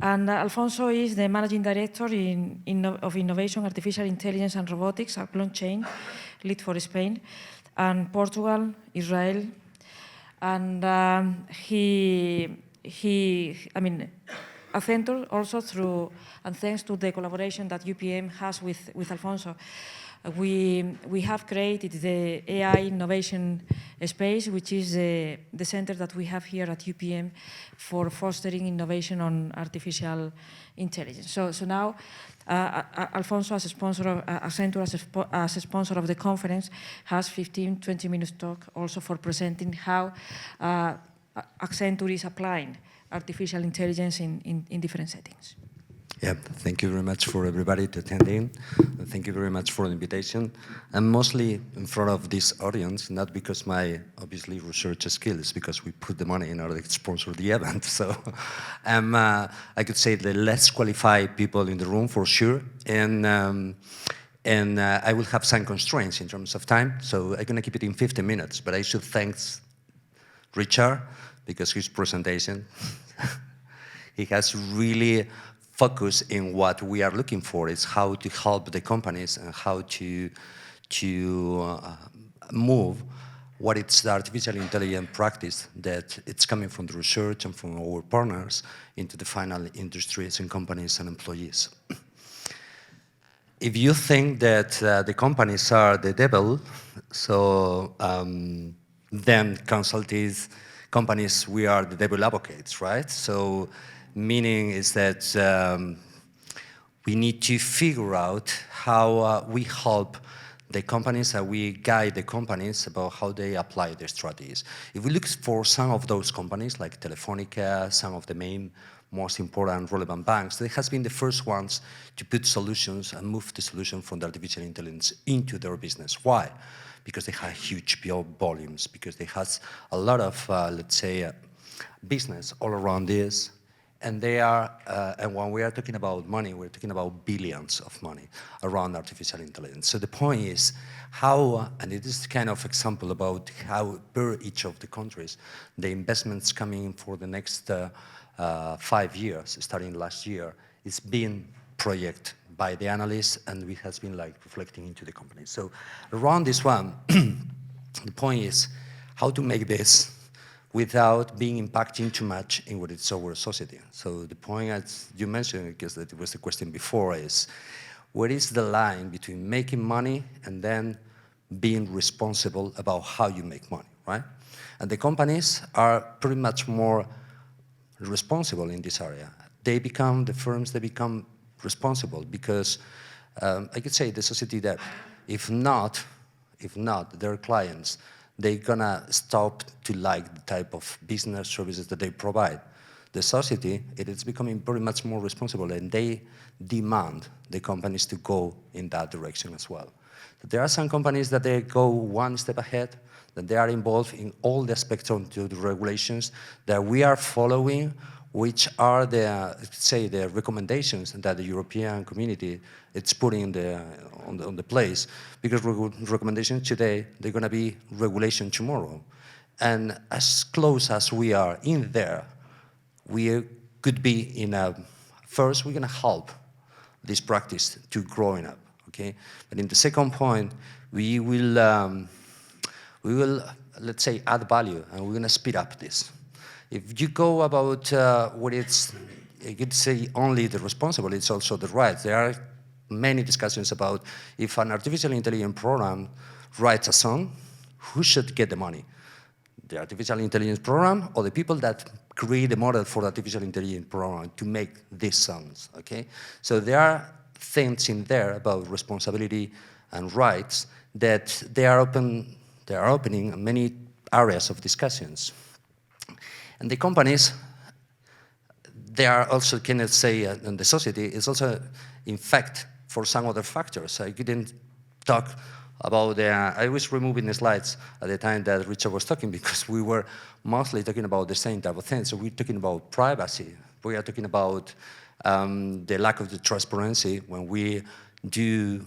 And Alfonso is the Managing Director of Innovation, Artificial Intelligence and Robotics at Blockchain, lead for Spain, and Portugal, Israel. And Accenture also through, and thanks to the collaboration that UPM has with Alfonso, we have created the AI innovation space, which is the center that we have here at UPM for fostering innovation on artificial intelligence. So now, Alfonso, as a sponsor of Accenture, as a sponsor of the conference, has 15-20 minutes talk also for presenting how Accenture is applying artificial intelligence in different settings. Yeah, thank you very much for everybody to attending. Thank you very much for the invitation. I'm mostly in front of this audience, not because my, obviously, research skills, because we put the money in order to sponsor the event. So I'm, I could say, the less qualified people in the room for sure. And I will have some constraints in terms of time. So I'm going to keep it in 15 minutes. But I should thank Richard, because his presentation, he has really focus in what we are looking for is how to help the companies and how to move what it's the artificial intelligence practice that it's coming from the research and from our partners into the final industries and companies and employees. If you think that the companies are the devil, so then consultants, companies, we are the devil advocates, right? So meaning is that we need to figure out how we help the companies and we guide the companies about how they apply their strategies. If we look for some of those companies like Telefonica, some of the main most important relevant banks, they has been the first ones to put solutions and move the solution from the artificial intelligence into their business. Why? Because they have huge volumes, because they have a lot of, let's say, business all around this. And they are, and when we are talking about money, we're talking about billions of money around artificial intelligence. So the point is how, and it is kind of example about how per each of the countries, the investments coming for the next 5 years, starting last year, is being projected by the analysts, and it has been like reflecting into the company. So around this one, the point is how to make this without being impacting too much in what it's our society. So the point, as you mentioned, because that was the question before, is where is the line between making money and then being responsible about how you make money, right? And the companies are pretty much more responsible in this area. They become, the firms, they become responsible because I could say the society that if not, their clients, they're gonna stop to like the type of business services that they provide. The society, it is becoming very much more responsible, and they demand the companies to go in that direction as well. There are some companies that they go one step ahead, that they are involved in all the aspects of the regulations that we are following, which are the, say, the recommendations that the European community it's putting on the place. Because recommendations today, they're going to be regulation tomorrow. And as close as we are in there, we could be in a, first, we're going to help this practice to growing up, okay? But in the second point, we will, let's say, add value, and we're going to speed up this. If you go about what it's, you could say only the responsible, it's also the rights. There are many discussions about if an artificial intelligence program writes a song, who should get the money? The artificial intelligence program or the people that create the model for the artificial intelligence program to make these songs, okay? So there are things in there about responsibility and rights that they are opening many areas of discussions. And the companies, they are also, cannot say, and the society is also, in fact, for some other factors. I didn't talk about the, I was removing the slides at the time that Richard was talking because we were mostly talking about the same type of things. So we're talking about privacy. We are talking about the lack of the transparency when we do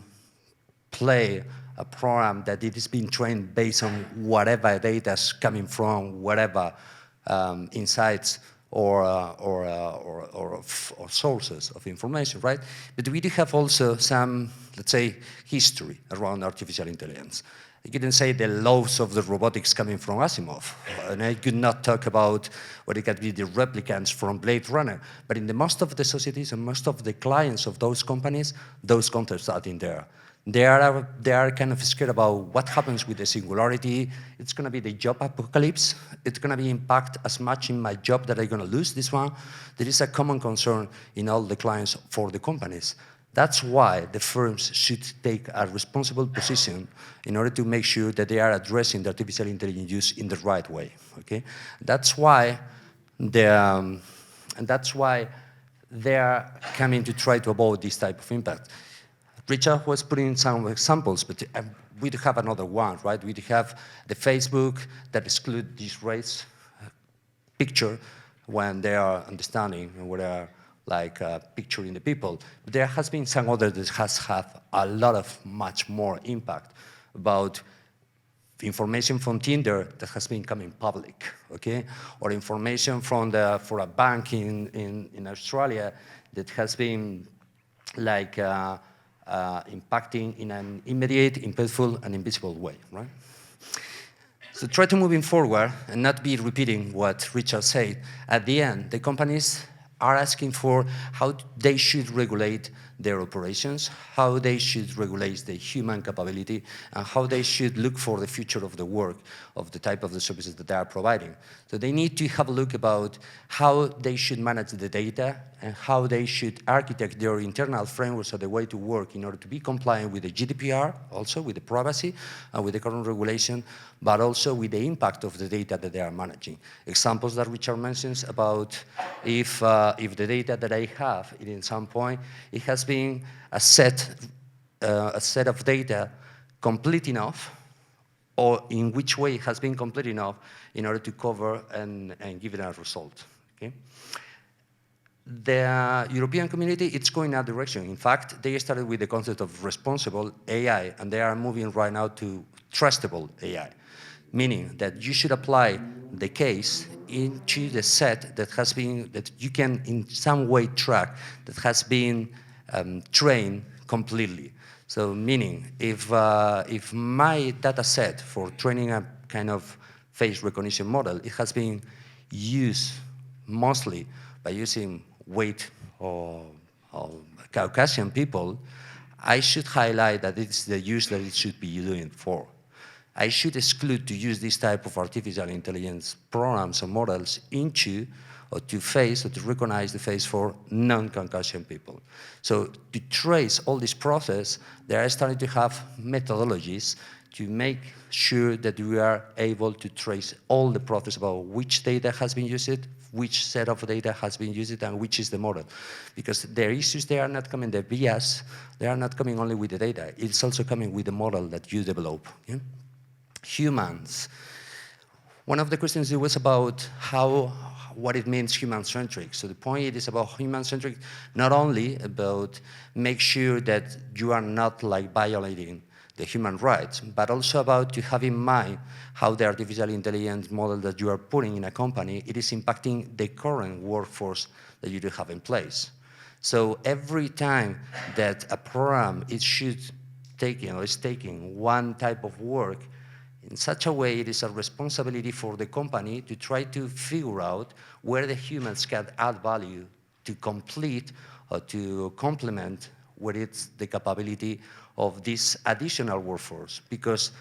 play a program that it is being trained based on whatever data is coming from, whatever insights or sources of information, right? But we do have also some, let's say, history around artificial intelligence. I couldn't say the laws of the robotics coming from Asimov, and I could not talk about what it could be the replicants from Blade Runner, but in the most of the societies and most of the clients of those companies, those concepts are in there. They are kind of scared about what happens with the singularity. It's going to be the job apocalypse. It's going to be impact as much in my job that I'm going to lose this one. There is a common concern in all the clients for the companies. That's why the firms should take a responsible position in order to make sure that they are addressing the artificial intelligence use in the right way. Okay, that's why they are coming to try to avoid this type of impact. Richard was putting some examples, but we do have another one, right? We do have the Facebook that exclude this race picture when they are understanding what are like picturing the people. But there has been some other that has had a lot of much more impact about information from Tinder that has been coming public, okay? Or information from for a bank in Australia that has been like impacting in an immediate, impactful, and invisible way, right? So try to moving forward and not be repeating what Richard said. At the end, the companies are asking for how they should regulate their operations, how they should regulate the human capability, and how they should look for the future of the work, of the type of the services that they are providing. So they need to have a look about how they should manage the data and how they should architect their internal frameworks of the way to work in order to be compliant with the GDPR, also with the privacy and with the current regulation, but also with the impact of the data that they are managing. Examples that Richard mentions about if the data that I have, in some point, it has been a set of data complete enough, or in which way it has been complete enough in order to cover and give it a result. Okay? The European community, it's going in that direction. In fact, they started with the concept of responsible AI, and they are moving right now to trustable AI, meaning that you should apply the case into the set that has been, that you can in some way track, that has been trained completely. So meaning, if my data set for training a kind of face recognition model, it has been used mostly by using white or Caucasian people, I should highlight that it's the use that it should be doing for. I should exclude to use this type of artificial intelligence programs or models into or to face or to recognize the face for non-Caucasian people. So to trace all this process, they are starting to have methodologies to make sure that we are able to trace all the process about which data has been used, which set of data has been used, and which is the model. Because their issues, they are not coming, the bias, they are not coming only with the data, it's also coming with the model that you develop. Yeah? Humans. One of the questions was about what it means human-centric. So the point is about human-centric, not only about make sure that you are not like violating the human rights, but also about to have in mind how the artificial intelligence model that you are putting in a company, it is impacting the current workforce that you do have in place. So every time that a program is taking one type of work, in such a way, it is a responsibility for the company to try to figure out where the humans can add value to complete or to complement what is the capability of this additional workforce. Because,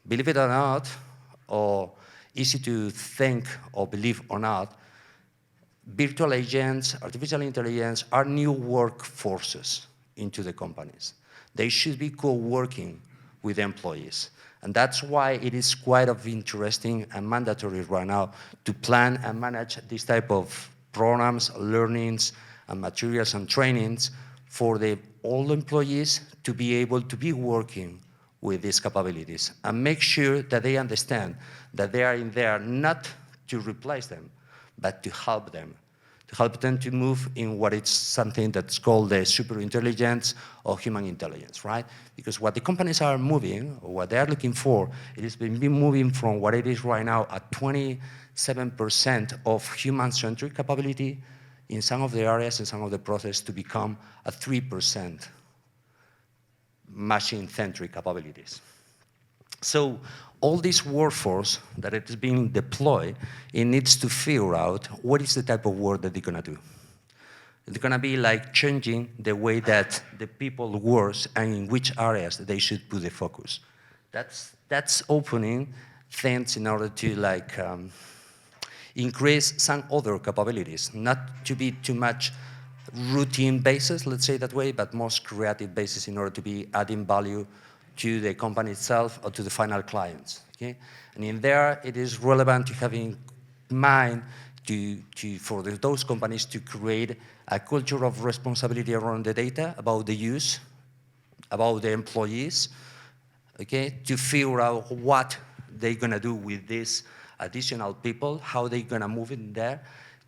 believe it or not, or easy to think or believe or not, virtual agents, artificial intelligence are new workforces into the companies. They should be co-working with employees. And that's why it is quite of interesting and mandatory right now to plan and manage this type of programs, learnings, and materials and trainings for all employees to be able to be working with these capabilities and make sure that they understand that they are in there not to replace them, but to help them to help them to move in what is something that's called the super intelligence or human intelligence, right? Because what the companies are moving, or what they are looking for, it has been moving from what it is right now at 27% of human-centric capability in some of the areas, in some of the process, to become a 3% machine-centric capabilities. So all this workforce that is being deployed, it needs to figure out what is the type of work that they're gonna do. It's gonna be like changing the way that the people work and in which areas they should put the focus. That's opening things in order to like increase some other capabilities, not to be too much routine basis, let's say that way, but most creative basis in order to be adding value to the company itself or to the final clients, okay? And in there, it is relevant to have in mind for those companies to create a culture of responsibility around the data, about the use, about the employees, okay? To figure out what they're gonna do with these additional people, how they're gonna move in there,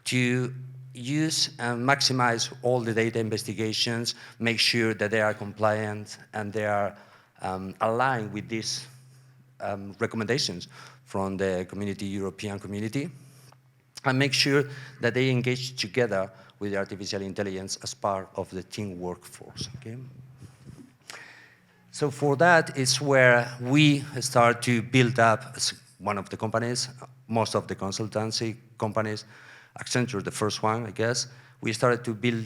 to use and maximize all the data investigations, make sure that they are compliant and they are aligned with these recommendations from the European community, and make sure that they engage together with artificial intelligence as part of the team workforce, okay? So for that is where we start to build up as one of the companies, most of the consultancy companies, Accenture, the first one, I guess, we started to build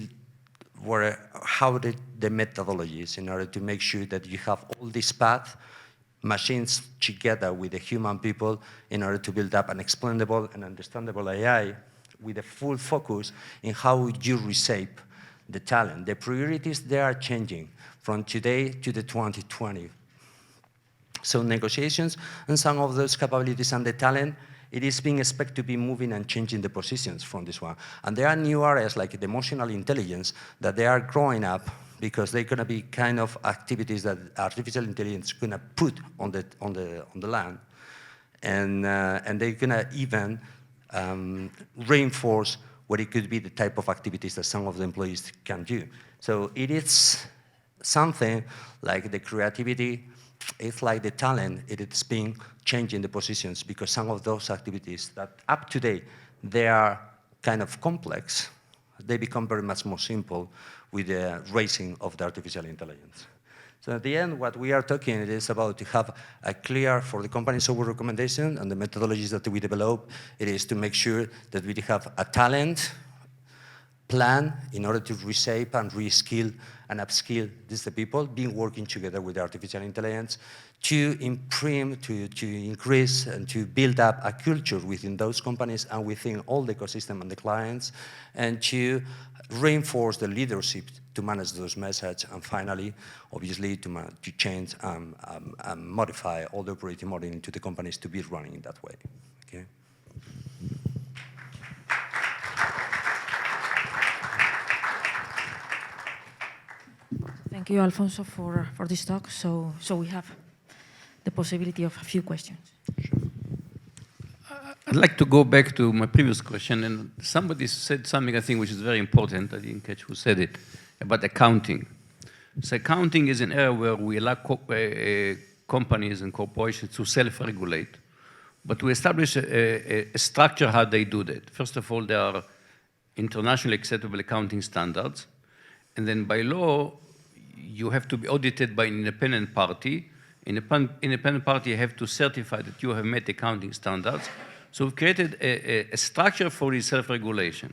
how the methodologies in order to make sure that you have all this path, machines together with the human people in order to build up an explainable and understandable AI with a full focus in how you reshape the talent. The priorities, they are changing from today to the 2020. So negotiations and some of those capabilities and the talent, it is being expected to be moving and changing the positions from this one. And there are new areas like the emotional intelligence that they are growing up because they're going to be kind of activities that artificial intelligence is going to put on the land. And they're going to even reinforce what it could be the type of activities that some of the employees can do. So it is something like the creativity, it's like the talent, it is being changing the positions because some of those activities that up to date, they are kind of complex, they become very much more simple with the raising of the artificial intelligence. So at the end, what we are talking is about to have a clear, for the company's over recommendation and the methodologies that we develop, it is to make sure that we have a talent plan in order to reshape and reskill and upskill these people, being working together with artificial intelligence to improve, to increase and to build up a culture within those companies and within all the ecosystem and the clients, and to reinforce the leadership to manage those messages, and finally, obviously, to change and modify all the operating model into the companies to be running in that way. Okay. Thank you, Alfonso, for this talk. So we have the possibility of a few questions. Sure. I'd like to go back to my previous question, and somebody said something I think which is very important. I didn't catch who said it, about accounting. So accounting is an area where we allow companies and corporations to self-regulate, but we establish a structure how they do that. First of all, there are internationally acceptable accounting standards, and then by law, you have to be audited by an independent party. Independent party have to certify that you have met accounting standards. So we've created a structure for this self-regulation.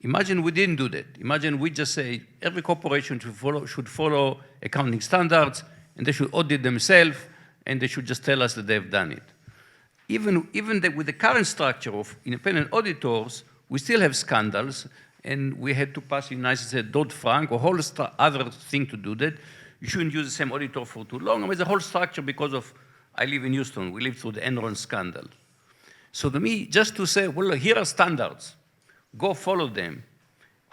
Imagine we didn't do that. Imagine we just say every corporation should follow accounting standards, and they should audit themselves, and they should just tell us that they've done it. Even with the current structure of independent auditors, we still have scandals, and we had to pass in United States Dodd-Frank, a whole other thing to do that. You shouldn't use the same auditor for too long. I mean, the whole structure because of, I live in Houston, we lived through the Enron scandal. So to me, just to say, well, here are standards, go follow them,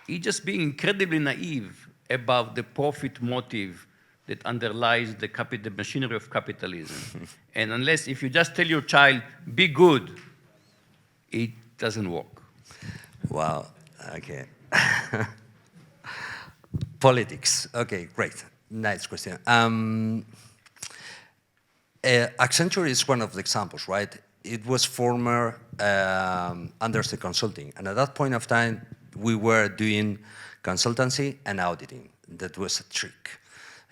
it's just being incredibly naive about the profit motive that underlies the machinery of capitalism. And unless, if you just tell your child, be good, it doesn't work. Wow. Okay. Politics. Okay, great. Nice question. Accenture is one of the examples, right? It was former Undersea Consulting, and at that point of time, we were doing consultancy and auditing. That was a trick.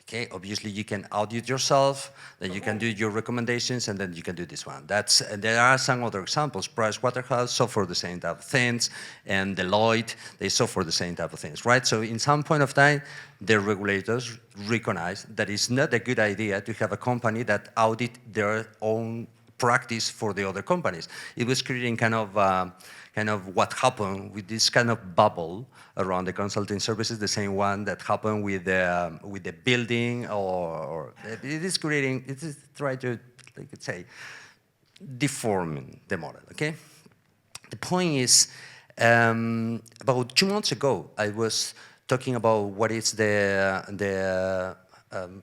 Okay, obviously you can audit yourself, then you can do your recommendations, and then you can do this one. And there are some other examples. Pricewaterhouse suffer the same type of things, and Deloitte, they suffer the same type of things, right? So in some point of time, the regulators recognize that it's not a good idea to have a company that audit their own practice for the other companies. It was creating kind of what happened with this kind of bubble around the consulting services, the same one that happened with the building, or it is creating, it is trying to, like could say, deforming the model, okay? The point is, about 2 months ago, I was talking about what is the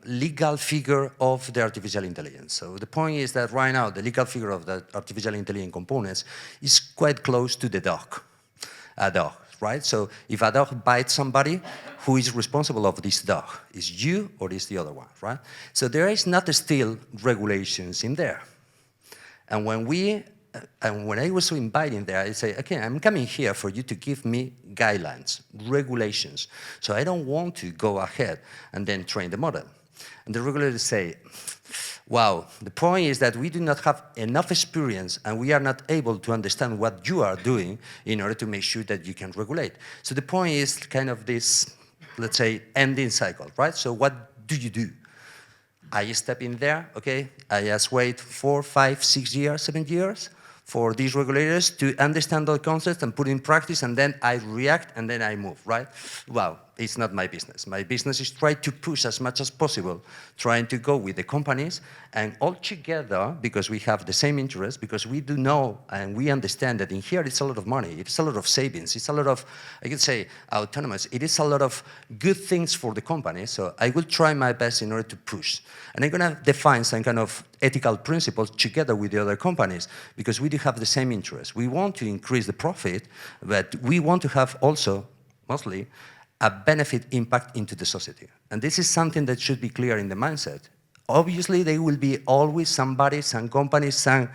legal figure of the artificial intelligence. So the point is that right now, the legal figure of the artificial intelligence components is quite close to the dog, a dog, right? So if a dog bites somebody, who is responsible of this dog? Is you or is the other one, right? So there is not still regulations in there. And when I was inviting there, I say, okay, I'm coming here for you to give me guidelines, regulations. So I don't want to go ahead and then train the model. And the regulators say, wow, the point is that we do not have enough experience and we are not able to understand what you are doing in order to make sure that you can regulate. So the point is kind of this, let's say, ending cycle, right? So what do you do? I step in there, okay? I just wait 4, 5, 6 years, 7 years for these regulators to understand the concepts and put in practice, and then I react and then I move, right? Well, it's not my business. My business is try to push as much as possible, trying to go with the companies, and all together, because we have the same interest, because we do know and we understand that in here it's a lot of money, it's a lot of savings, it's a lot of, I could say, autonomous, it is a lot of good things for the company, so I will try my best in order to push. And I'm gonna define some kind of ethical principles together with the other companies, because we do have the same interest. We want to increase the profit, but we want to have also, mostly, a benefit impact into the society. And this is something that should be clear in the mindset. Obviously, there will be always somebody, some companies, some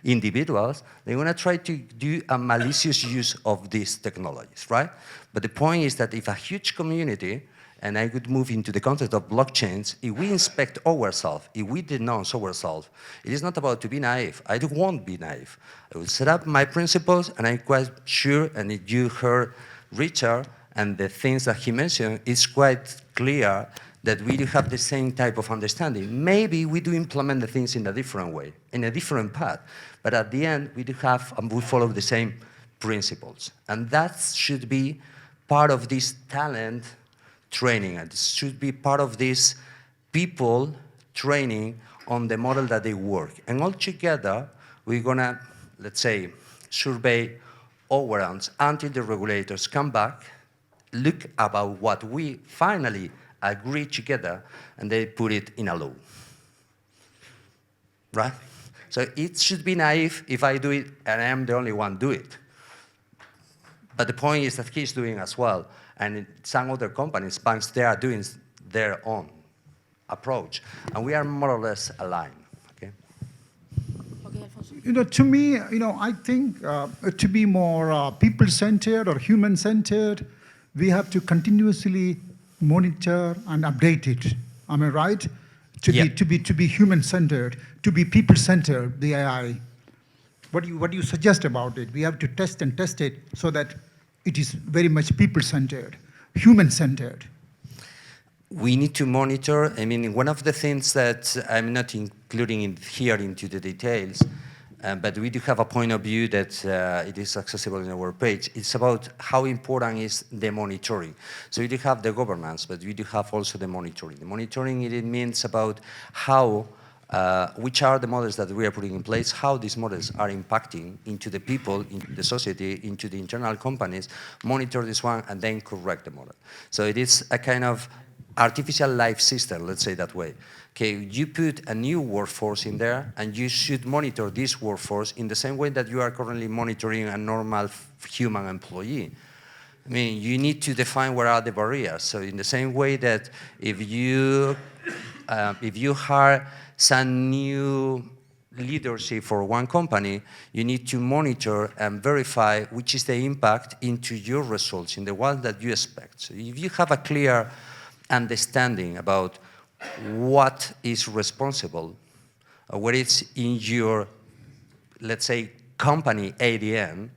individuals, they're gonna try to do a malicious use of these technologies, right? But the point is that if a huge community, and I would move into the concept of blockchains, if we inspect ourselves, if we denounce ourselves, it is not about to be naive. I won't be naive. I will set up my principles, and I'm quite sure, and if you heard Richard, and the things that he mentioned, it's quite clear that we do have the same type of understanding. Maybe we do implement the things in a different way, in a different path, but at the end, we do have, and we follow the same principles. And that should be part of this talent training, and it should be part of this people training on the model that they work. And all together, we're gonna, let's say, survey our rounds until the regulators come back, look about what we finally agree together, and they put it in a law, right? So it should be naive if I do it and I am the only one do it. But the point is that he's doing as well, and some other companies, banks, they are doing their own approach, and we are more or less aligned. Okay. Okay, Alfonso. To me, I think to be more people-centered or human-centered, we have to continuously monitor and update it. Am I right? To be human-centered, to be people-centered, the AI. What do you suggest about it? We have to test and test it so that it is very much people-centered, human-centered. We need to monitor. I mean, one of the things that I'm not including here into the details, but we do have a point of view that it is accessible in our page. It's about how important is the monitoring. So we do have the governance, but we do have also the monitoring. The monitoring, it means about how, which are the models that we are putting in place, how these models are impacting into the people, into the society, into the internal companies, monitor this one, and then correct the model. So it is a kind of artificial life system, let's say that way. Okay, you put a new workforce in there, and you should monitor this workforce in the same way that you are currently monitoring a normal human employee. I mean, you need to define where are the barriers. So in the same way that if you hire some new leadership for one company, you need to monitor and verify which is the impact into your results, in the one that you expect. So if you have a clear understanding about what is responsible, or what is in your, let's say, company ADN,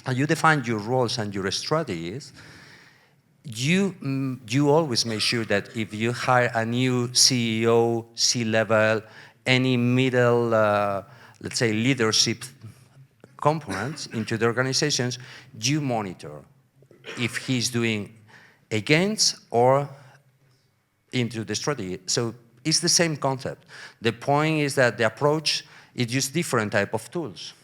and you define your roles and your strategies, you always make sure that if you hire a new CEO, C-level, any middle, let's say, leadership components into the organizations, you monitor if he's doing against or into the strategy. So it's the same concept. The point is that the approach is just different type of tools.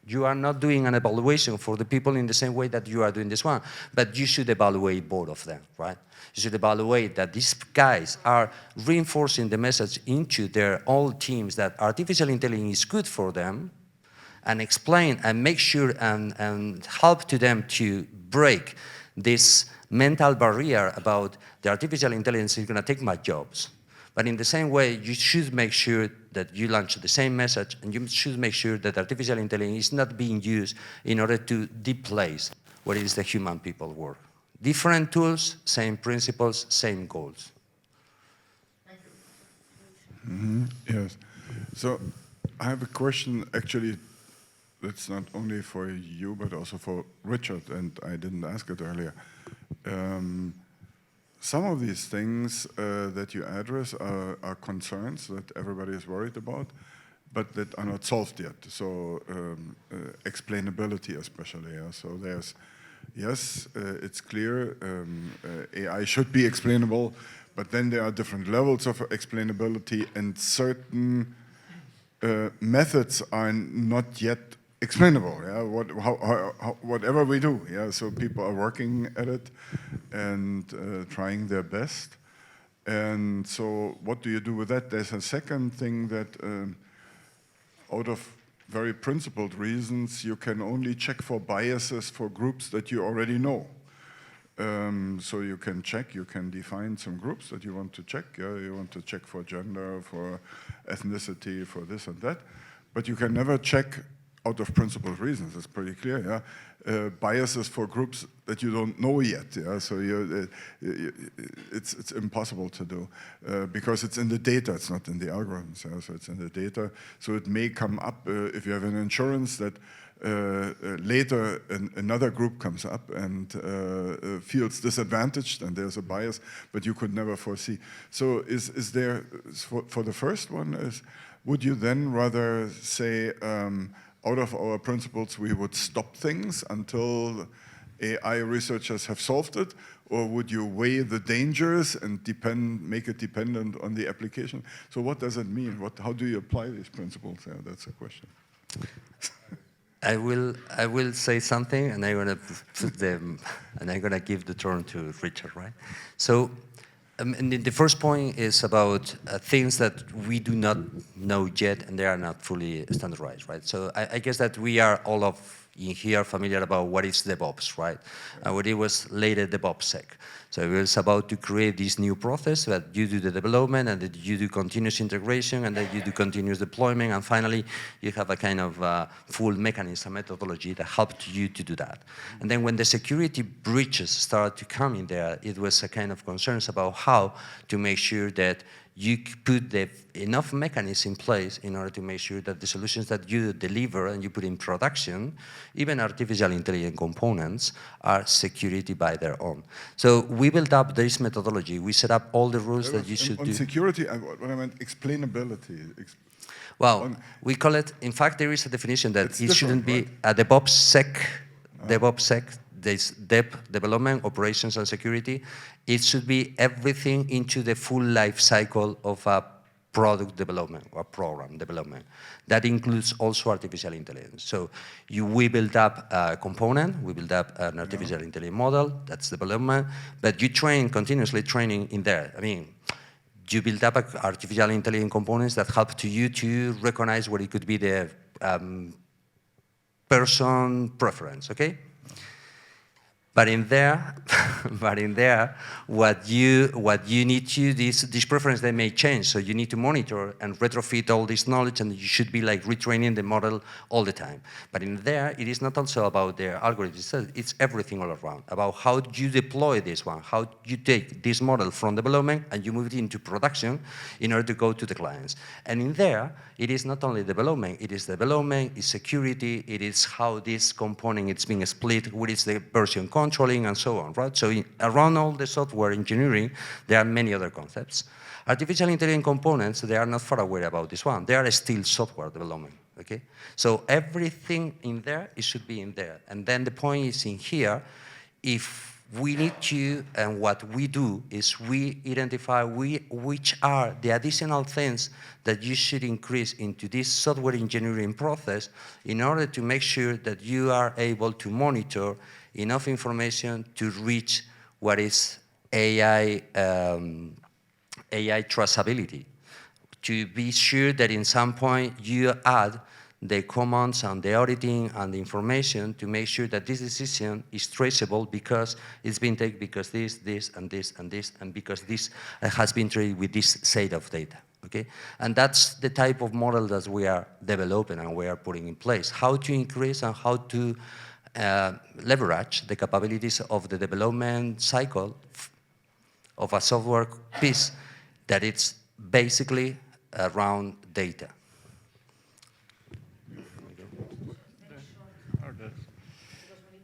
You are not doing an evaluation for the people in the same way that you are doing this one, but you should evaluate both of them, right? You should evaluate that these guys are reinforcing the message into their own teams that artificial intelligence is good for them, and explain and make sure and help to them to break this mental barrier about the artificial intelligence is going to take my jobs. But in the same way, you should make sure that you launch the same message, and you should make sure that artificial intelligence is not being used in order to displace what is the human people work. Different tools, same principles, same goals. Yes. So I have a question, actually, that's not only for you, but also for Richard, and I didn't ask it earlier. Some of these things that you address are concerns that everybody is worried about, but that are not solved yet. So explainability especially. Yeah? So there's, yes, it's clear AI should be explainable, but then there are different levels of explainability, and certain methods are not yet explainable. Yeah, whatever we do. Yeah, so people are working at it and trying their best. And so, what do you do with that? There's a second thing that, out of very principled reasons, you can only check for biases for groups that you already know. So you can check, you can define some groups that you want to check. Yeah? You want to check for gender, for ethnicity, for this and that. But you can never check out of principled reasons, it's pretty clear, yeah? Biases for groups that you don't know yet, yeah? So it's impossible to do, because it's in the data, it's not in the algorithms, yeah? So it's in the data. So it may come up, if you have an insurance, that later another group comes up and feels disadvantaged, and there's a bias, but you could never foresee. So is there, for the first one, would you then rather say, out of our principles, we would stop things until AI researchers have solved it? Or would you weigh the dangers and make it dependent on the application? So what does it mean? How do you apply these principles? Yeah, that's a question. I will say something, and I'm gonna put them, and I'm gonna give the turn to Richard, right? So, and the first point is about things that we do not know yet, and they are not fully standardized, right? So I guess that we are all in here familiar about what is DevOps, right? And what it was later DevOpsSec. So it was about to create this new process that you do the development, and that you do continuous integration, and that you do continuous deployment, and finally you have a kind of full mechanism, methodology that helped you to do that. And then when the security breaches started to come in there, it was a kind of concerns about how to make sure that you put enough mechanisms in place in order to make sure that the solutions that you deliver and you put in production, even artificial intelligence components, are security by their own. So we built up this methodology. We set up all the rules that you should do. On security, what I meant, explainability. Well, we call it, in fact, there is a definition that it shouldn't be right? a DevOpsSec, there's development, operations, and security. It should be everything into the full life cycle of a product development or program development. That includes also artificial intelligence. So we build up a component, we build up an artificial intelligence model, that's development, but you train, continuously training in there. I mean, you build up artificial intelligence components that help to you to recognize what it could be the person preference, okay? But in there, what you need to, this preference, they may change. So you need to monitor and retrofit all this knowledge, and you should be like retraining the model all the time. But in there, it is not also about their algorithms. It's everything all around, about how you deploy this one, how you take this model from development and you move it into production in order to go to the clients. And in there, it is not only development, it's security, it is how this component is being split, what is the version controlling, and so on, right? So around all the software engineering, there are many other concepts. Artificial intelligence components, they are not far away about this one. They are still software development, okay? So everything in there, it should be in there. And then the point is in here, if we need to, and what we do is we identify which are the additional things that you should increase into this software engineering process in order to make sure that you are able to monitor enough information to reach what is AI traceability. To be sure that in some point you add the commands and the auditing and the information to make sure that this decision is traceable because it's been taken because this, and this, and this, and because this has been treated with this set of data, okay? And that's the type of model that we are developing and we are putting in place. How to increase and how to leverage the capabilities of the development cycle of a software piece that it's basically around data.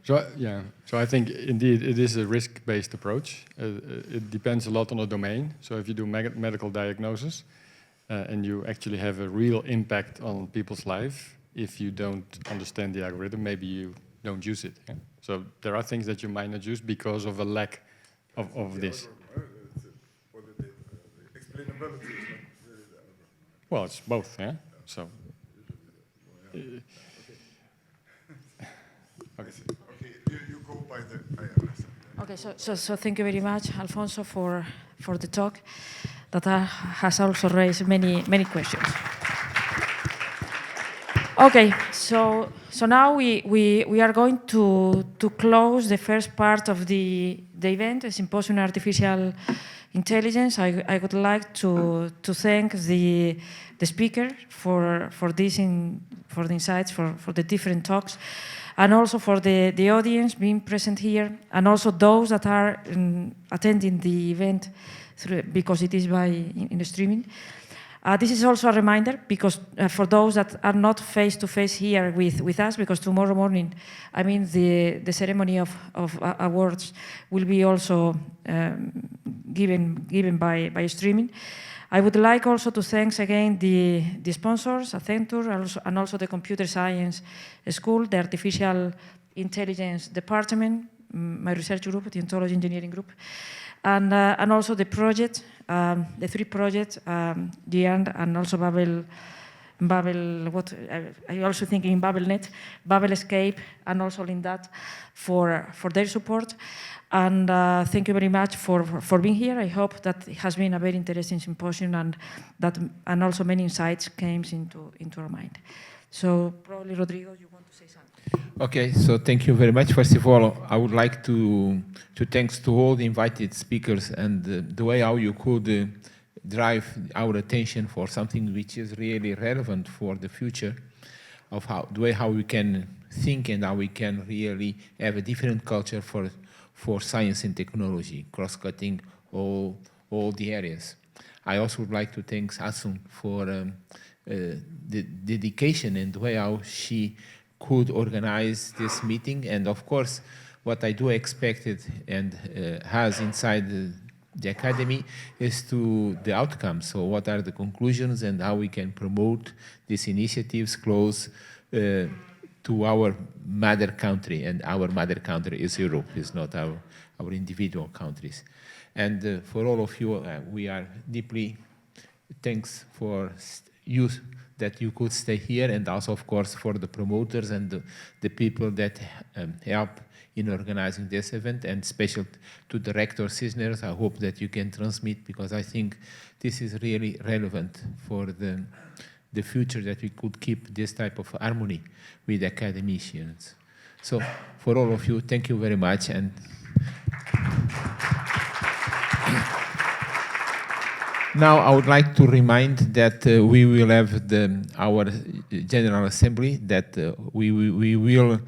So I think indeed it is a risk-based approach. It depends a lot on the domain. So if you do medical diagnosis and you actually have a real impact on people's life, if you don't understand the algorithm, maybe you don't use it. Yeah? So there are things that you might not use because of a lack of this. Explainability is not really the algorithm. Well, it's both, yeah? So. Okay, you go by the. I understand. Okay, so thank you very much, Alfonso, for the talk that has also raised many questions. Okay, so now we are going to close the first part of the event, the Symposium on Artificial Intelligence. I would like to thank the speaker for the insights, for the different talks, and also for the audience being present here, and also those that are attending the event because it is in streaming. This is also a reminder because for those that are not face-to-face here with us, because tomorrow morning, I mean, the ceremony of awards will be also given by streaming. I would like also to thank again the sponsors, Accenture, and also the Computer Science School, the Artificial Intelligence Department, my research group, the Ontology Engineering Group, and also the project, the three projects, GEAND, and also Babel. What I also thinking in BabelNet, Babel Escape, and also Lindat for their support. And thank you very much for being here. I hope that it has been a very interesting symposium and also many insights came into our mind. So probably Rodrigo, you want to say something? Okay, so thank you very much. First of all, I would like to thanks to all the invited speakers and the way how you could drive our attention for something which is really relevant for the future of the way how we can think and how we can really have a different culture for science and technology, cross-cutting all the areas. I also would like to thank Asun for the dedication and the way how she could organize this meeting, and of course what I do expect it and has inside the academy is to the outcomes. So what are the conclusions and how we can promote these initiatives close to our mother country, and our mother country is Europe, is not our individual countries. And for all of you, we are deeply thanks for you that you could stay here, and also of course for the promoters and the people that help in organizing this event, and special to Director Cisneros. I hope that you can transmit, because I think this is really relevant for the future, that we could keep this type of harmony with academicians. So for all of you, thank you very much. And now I would like to remind that we will have our General Assembly, that we will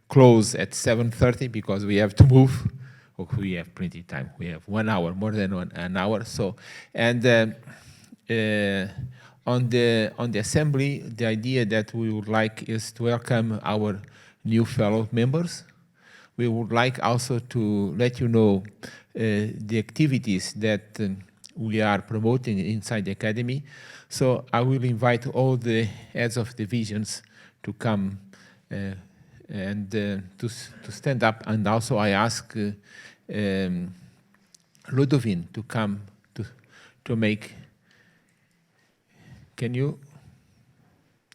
close at 7:30 because we have to move. Oh, we have plenty of time. We have 1 hour, more than an hour. So, and on the assembly, the idea that we would like is to welcome our new fellow members. We would like also to let you know the activities that we are promoting inside the academy. So I will invite all the heads of divisions to come and to stand up. And also I ask Ludovine to come to make. Can you?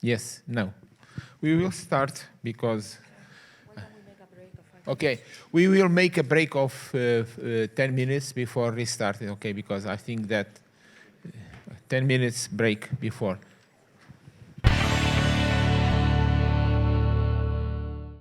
Yes, no. We will start because. Okay, we will make a break of 10 minutes before restarting, okay, because I think that 10 minutes break before.